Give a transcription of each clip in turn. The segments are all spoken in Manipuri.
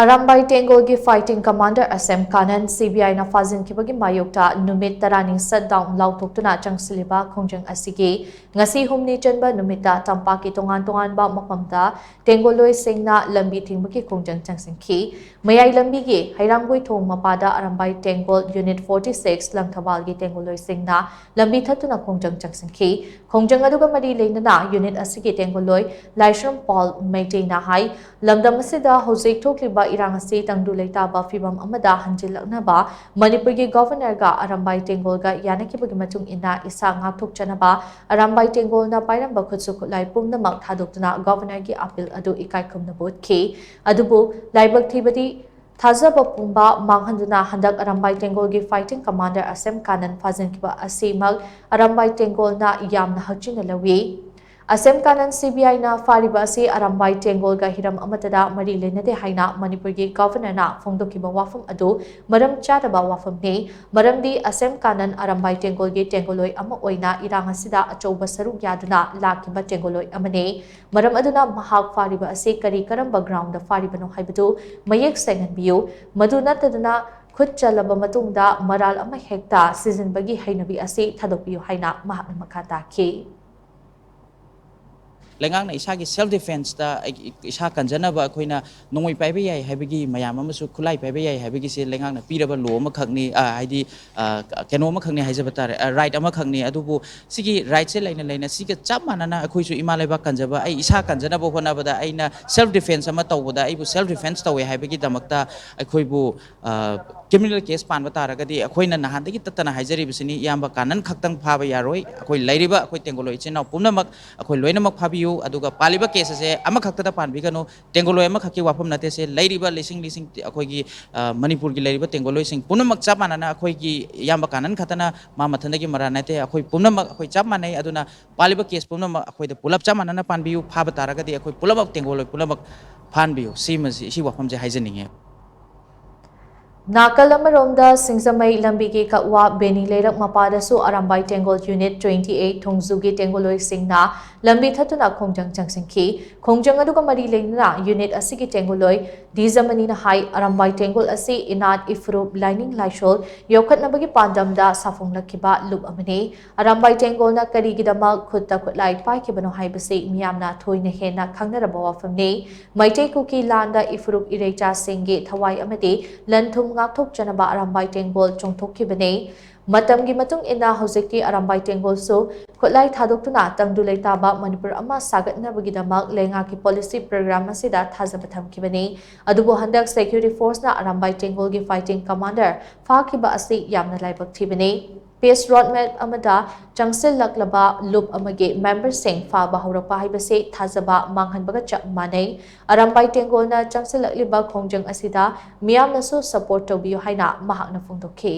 Arambai Tengool ki fighting commander ASEM KANAN CBI na PHAJINKHIBAGI MAYOKTA NUMIT tarani shutdown LAOTHOKTUNA CHANGSHILLIBA KHONGJANG ASIGI NGASI HUMNI CHANBA NUMITA TAMPAK ki Tonganba Mapham Tengolloi Shing na Lambi Thingbagi Khongjang Changshinkhi Mayai Lambi gi Hairangui Thong Mapada Arambai Tengool Unit 46 Langthabal gi Tengolloi Shing na Lambi Thatuna Khongjang Changshinkhi Khongjang aduga mari leinana unit asigi Tengolloi Shing Paul Maitei na hai Lamdam asida hojik thokliba irang asi tangdu leitaba fibam amada hanjilaknaba Manipuri governor ga Arambai Tengool ga yanakibagi matung ina isa ngakthokchanaba Arambai Tengool na pairamba khutsu khutlai pumnamak thadoktuna governor gi appeal adu ikai khumna botki adubu laibak thibadi Thazaba Pumba Manghanduna Handak Arambai Tengool gi fighting commander ASEM KANAN PHAJINKHIBA Asimag Arambai Tengool na yamna hachina lawi ASEM KANAN CBI na fariba asi Arambai Tengool ga hiram amatada mari lenade haina Manipur gi governor na phongdokiba wafam adu maram chadaba wafam ne maramdi ASEM KANAN Arambai Tengool gi Tengolloi ama oina irang asida achouba saruk yaduna lakiba Tengolloi amane maram aduna mahak fariba asi kari karamba ground da fariba no haibadu mayek sengan biu madu nataduna khut chalaba matungda maral ama hekta season bagi hainabi asi thadopiu haina mahak makata ki Lengang na isa ki self defense ta isa kanjana ba koina nongoi paibe yai habigi mayam amasu khulai paibe yai habigi se lengang na piraba lo ma khakni haidi keno ma khakni haija batare right ama khakni adubu sigi right se laina siga chap manana akhoi su imalai ba kanjaba ai isa kanjana bo hona bada aina self defense ama tawboda ai bu self defense tawe habigi damakta akhoi bu criminal case pan batara gadi akhoi na handagi tatana haijari bisini yamba kanan khaktang phaba yaroi akhoi lairiba akhoi Tengolloi chena pumnamak akhoi loinamak phabiu aduga paliba case se ama khakta panbigano Tengolloi ama khaki wafam nate se lairiba lising akhoi gi Manipur gi lairiba Tengolloi Shing punamak chap manana akhoi gi yamba kanan khatana ma mathanda gi maranate akhoi punamak akhoi chap manai aduna paliba case punamak akhoi da pulap chap manana panbiu phaba taragadi akhoi pulamak Tengolloi pulamak phanbiu si wafam je haijaninge Nakalamaromda Singsamai Lambigi Katwa Beni Lerak Mapadasu Arambai Tengool Unit 28 Thongzugi Tengolloi Shing na Lambi Thatuna Khongjang Changshinkhi Khongjang aduga mari leina unit asigi Tengolloi Dizamani na hai Arambai Tengool asi inat ifru lining laishol yokhatnabagi pandamda safunglakiba loop amani Arambai Tengool na karigidama khutta khutlai paikibano haibasi miyamna thoina hena khangnaraba wafamni Maitei kuki landa ifru irecha singgi thawai amati lanthum ngakthok chanaba Arambai Tengool chongthokibane Matamgi matung ina hojikti Arambai Tengool su khutlai thadoktuna tangdu leitaba Manipur ama sagatnabagidamak lenga ki policy program asida thajaba thamkibani adubu handak security force na Arambai Tengool gi fighting commander fakiba asi yamna laibak thibani Peace roadmap amada changsillaklaba loop amage member sing fa bahurapa haibase thajaba manghanbaga chap manai Arambai Tengool na changsilakliba khongjang asida miyamna su support tobiyo haina mahakna phongdokhi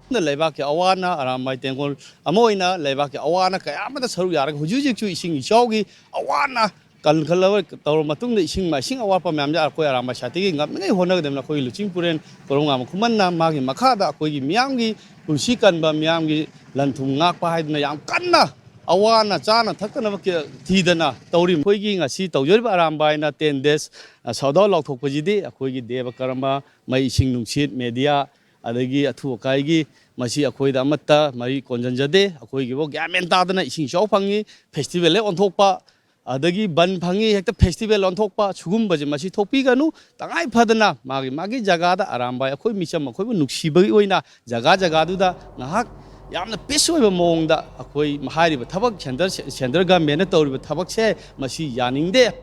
Leba ke awana Arambai Tengool amoina leba ke awana kaya amada saru yarak hujuji chu ising ichaugi awana kalkhalawa tawr matung ising ma sing awapa myamja akoi Arambai Satigi ngamngai honagademna khoi luching puren korongam khumanna magi makhada akoi gi myamgi pulsi kanba myamgi lanthum ngakpa haidna yam kanna awana chana thakna ke thidana tawri khoi gi ngasi tawjoriba Arambai na 10 days sauda laothokpajidi akoi gi deba karamba mai ising nungsit media adagi athu kaigi masi akhoi da amatta mari konjanjade akhoi gi bo gamen tadana ising chau phangi festival le onthokpa adagi ban phangi hekta festival onthokpa chugum baje masi thokpi ganu tangai phadana magi jaga da Arambai akhoi micham akhoi bu nuksibagi oina jaga du da ngahak yamna peace oiba mongda akhoi mahari ba thabak center government na tawri ba thabak se masi yaningde